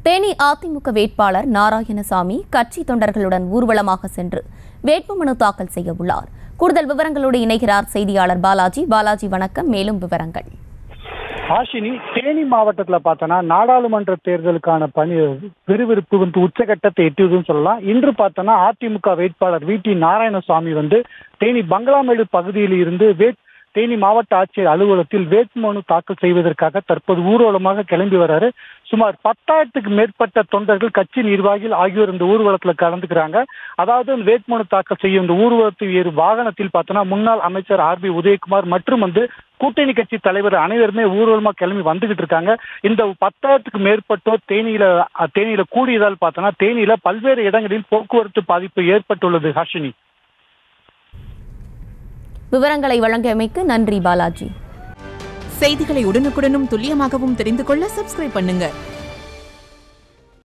தேனி அதிமுக வேட்பாளர் நாராயணசாமி கட்சி தொண்டர்களுடன் ஊர்வலமாக சென்று வேட்புமனு தாக்கல் செய்ய உள்ளார். கூடுதல் விவரங்களோடு இணைகிறார் செய்தியாளர் பாலாஜி. பாலாஜி, வணக்கம். மேலும் விவரங்கள். ஆஷினி, தேனி மாவட்டத்தில் பார்த்தோன்னா நாடாளுமன்ற தேர்தலுக்கான பணி விறுவிறுப்பு உச்சகட்டத்தை எட்டியதுன்னு சொல்லலாம். இன்று பார்த்தோன்னா அதிமுக வேட்பாளர் வி.டி. நாராயணசாமி தேனி பங்களாமேடு பகுதியில் இருந்து தேனி மாவட்ட ஆட்சியர் அலுவலகத்தில் வேட்புமனு தாக்கல் செய்வதற்காக தற்போது ஊர்வலமாக கிளம்பி வர்றாரு. சுமார் 10,000க்கு மேற்பட்ட தொண்டர்கள், கட்சி நிர்வாகிகள் ஆகியோர் இந்த ஊர்வலத்தில் கலந்துக்கிறாங்க. அதாவது வேட்புமனு தாக்கல் செய்யும் இந்த ஊர்வலத்தில் ஏறு வாகனத்தில் பார்த்தோன்னா முன்னாள் அமைச்சர் ஆர்.பி. உதயகுமார் மற்றும் கூட்டணி கட்சி தலைவர் அனைவருமே ஊர்வலமாக கிளம்பி வந்துகிட்டு இருக்காங்க. இந்த 10,000க்கு மேற்பட்டோர் தேனியில கூடியதால் பார்த்தோன்னா தேனியில பல்வேறு இடங்களில் போக்குவரத்து பாதிப்பு ஏற்பட்டுள்ளது. ஹாஷினி, விவரங்களை வழங்கியமைக்கு நன்றி பாலாஜி. செய்திகளை உடனுக்குடனும் துல்லியமாகவும் தெரிந்து கொள்ள சப்ஸ்கிரைப் பண்ணுங்க.